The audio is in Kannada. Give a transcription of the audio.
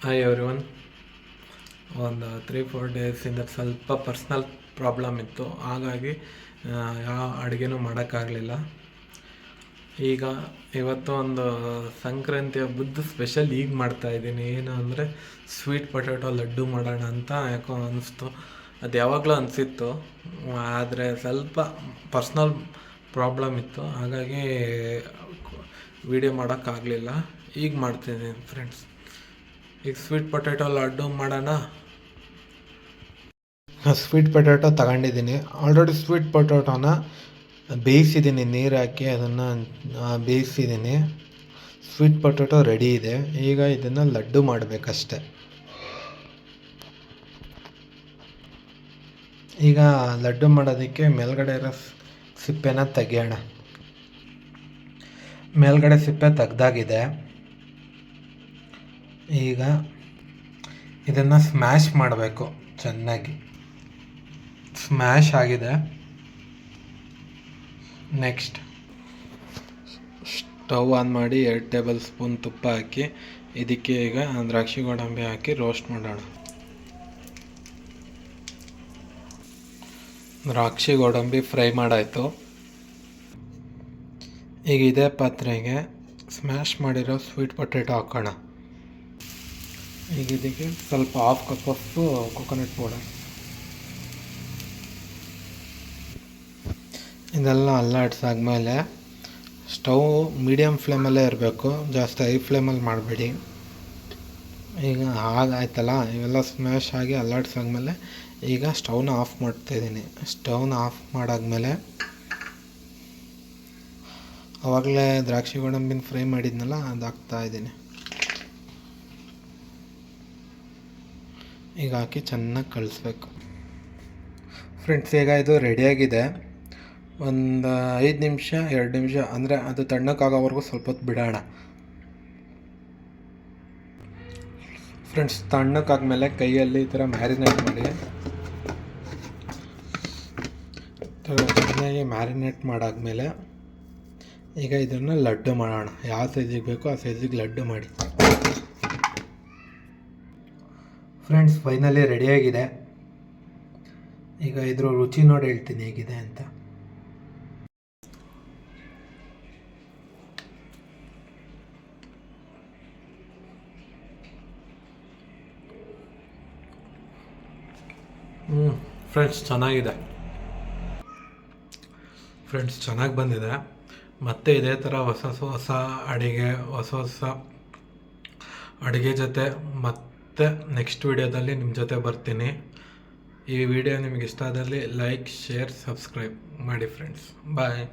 Hi everyone. ಒಂದು 3-4 ಡೇಸಿಂದ ಸ್ವಲ್ಪ ಪರ್ಸ್ನಲ್ ಪ್ರಾಬ್ಲಮ್ ಇತ್ತು, ಹಾಗಾಗಿ ಯಾವ ಅಡುಗೆನೂ ಮಾಡೋಕ್ಕಾಗಲಿಲ್ಲ. ಈಗ ಇವತ್ತು ಒಂದು ಸಂಕ್ರಾಂತಿ ಹಬ್ಬದ್ದು ಸ್ಪೆಷಲ್ ಈಗ ಮಾಡ್ತಾಯಿದ್ದೀನಿ. ಏನು ಅಂದರೆ ಸ್ವೀಟ್ ಪೊಟ್ಯಾಟೊ ಲಡ್ಡು ಮಾಡೋಣ ಅಂತ ಯಾಕೋ ಅನಿಸ್ತು. ಅದು ಯಾವಾಗಲೂ ಅನಿಸಿತ್ತು, ಆದರೆ ಸ್ವಲ್ಪ ಪರ್ಸ್ನಲ್ ಪ್ರಾಬ್ಲಮ್ ಇತ್ತು, ಹಾಗಾಗಿ ವಿಡಿಯೋ ಮಾಡೋಕ್ಕಾಗಲಿಲ್ಲ. ಈಗ ಮಾಡ್ತಿದ್ದೀನಿ ಫ್ರೆಂಡ್ಸ್. ಈಗ ಸ್ವೀಟ್ ಪೊಟ್ಯಾಟೊ ಲಡ್ಡು ಮಾಡೋಣ. ಸ್ವೀಟ್ ಪೊಟ್ಯಾಟೊ ತಗೊಂಡಿದ್ದೀನಿ. ಆಲ್ರೆಡಿ ಸ್ವೀಟ್ ಪೊಟ್ಯಾಟೊನ ಬೇಯಿಸಿದ್ದೀನಿ, ನೀರು ಹಾಕಿ ಅದನ್ನು ಬೇಯಿಸಿದ್ದೀನಿ. ಸ್ವೀಟ್ ಪೊಟ್ಯಾಟೊ ರೆಡಿ ಇದೆ. ಈಗ ಇದನ್ನು ಲಡ್ಡು ಮಾಡಬೇಕಷ್ಟೆ. ಈಗ ಲಡ್ಡು ಮಾಡೋದಕ್ಕೆ ಮೇಲ್ಗಡೆ ಇರೋ ಸಿಪ್ಪೆನ ತೆಗಿಯೋಣ. ಮೇಲ್ಗಡೆ ಸಿಪ್ಪೆ ತೆಗ್ದಾಗಿದೆ. ಈಗ ಇದನ್ನು ಸ್ಮ್ಯಾಶ್ ಮಾಡಬೇಕು. ಚೆನ್ನಾಗಿ ಸ್ಮ್ಯಾಶ್ ಆಗಿದೆ. ನೆಕ್ಸ್ಟ್ ಸ್ಟವ್ ಆನ್ ಮಾಡಿ 2 ಟೇಬಲ್ ಸ್ಪೂನ್ ತುಪ್ಪ ಹಾಕಿ ಇದಕ್ಕೆ ಈಗ ದ್ರಾಕ್ಷಿ ಗೋಡಂಬಿ ಹಾಕಿ ರೋಸ್ಟ್ ಮಾಡೋಣ. ದ್ರಾಕ್ಷಿ ಗೋಡಂಬಿ ಫ್ರೈ ಮಾಡಾಯಿತು. ಈಗ ಇದೇ ಪಾತ್ರೆಗೆ ಸ್ಮ್ಯಾಶ್ ಮಾಡಿರೋ ಸ್ವೀಟ್ ಪೊಟ್ಯಾಟೊ ಹಾಕೋಣ. ಈಗ ಇದಕ್ಕೆ ಸ್ವಲ್ಪ 1/2 ಕಪ್ಪಷ್ಟು ಕೊಕೊನಟ್ ಪೌಡರ್, ಇದೆಲ್ಲ ಅಲ್ಲಾಡ್ಸಾದ್ಮೇಲೆ ಸ್ಟವ್ ಮೀಡಿಯಮ್ ಫ್ಲೇಮಲ್ಲೇ ಇರಬೇಕು, ಜಾಸ್ತಿ ಹೈ ಫ್ಲೇಮಲ್ಲಿ ಮಾಡಬೇಡಿ. ಈಗ ಆಗಾಯ್ತಲ್ಲ, ಇವೆಲ್ಲ ಸ್ಮ್ಯಾಶ್ ಆಗಿ ಅಲ್ಲಾಡ್ಸಾದ್ಮೇಲೆ ಈಗ ಸ್ಟವ್ನ ಆಫ್ ಮಾಡ್ತಾಯಿದ್ದೀನಿ. ಸ್ಟವ್ನ ಆಫ್ ಮಾಡಾದ್ಮೇಲೆ ಆವಾಗಲೇ ದ್ರಾಕ್ಷಿ ಗೋಡಂಬಿನ ಫ್ರೈ ಮಾಡಿದ್ನಲ್ಲ, ಅದು ಹಾಕ್ತಾಯಿದ್ದೀನಿ. ಈಗ ಹಾಕಿ ಚೆನ್ನಾಗಿ ಕಳಿಸ್ಬೇಕು ಫ್ರೆಂಡ್ಸ್. ಈಗ ಇದು ರೆಡಿಯಾಗಿದೆ. ಒಂದು 5 ನಿಮಿಷ 2 ನಿಮಿಷ ಅಂದರೆ ಅದು ತಣ್ಣಕ್ಕಾಗೋವರೆಗೂ ಸ್ವಲ್ಪ ಹೊತ್ತು ಬಿಡೋಣ ಫ್ರೆಂಡ್ಸ್. ತಣ್ಣಕ್ಕಾದ್ಮೇಲೆ ಕೈಯಲ್ಲಿ ಈ ಥರ ಮ್ಯಾರಿನೇಟ್ ಮಾಡಿ, ಚೆನ್ನಾಗಿ ಮ್ಯಾರಿನೇಟ್ ಮಾಡಾದ್ಮೇಲೆ ಈಗ ಇದನ್ನು ಲಡ್ಡು ಮಾಡೋಣ. ಯಾವ ಸೈಜಿಗೆ ಬೇಕೋ ಆ ಸೈಜಿಗೆ ಲಡ್ಡು ಮಾಡಿ ಫ್ರೆಂಡ್ಸ್. ಫೈನಲಿ ರೆಡಿಯಾಗಿದೆ. ಈಗ ಇದ್ರ ರುಚಿ ನೋಡಿ ಹೇಳ್ತೀನಿ ಹೇಗಿದೆ ಅಂತ. ಫ್ರೆಂಡ್ಸ್ ಚೆನ್ನಾಗಿದೆ. ಫ್ರೆಂಡ್ಸ್ ಚೆನ್ನಾಗಿ ಬಂದಿದೆ. ಮತ್ತೆ ಇದೇ ಥರ ಹೊಸ ಅಡುಗೆ ಜೊತೆ ಮತ್ತೆ ನೆಕ್ಸ್ಟ್ ವಿಡಿಯೋದಲ್ಲಿ ನಿಮ್ಮ ಜೊತೆ ಬರ್ತೀನಿ. ಈ ವಿಡಿಯೋ ನಿಮಗೆ ಇಷ್ಟ ಆದಲ್ಲಿ ಲೈಕ್, ಶೇರ್, ಸಬ್ಸ್ಕ್ರೈಬ್ ಮಾಡಿ ಫ್ರೆಂಡ್ಸ್. ಬಾಯ್.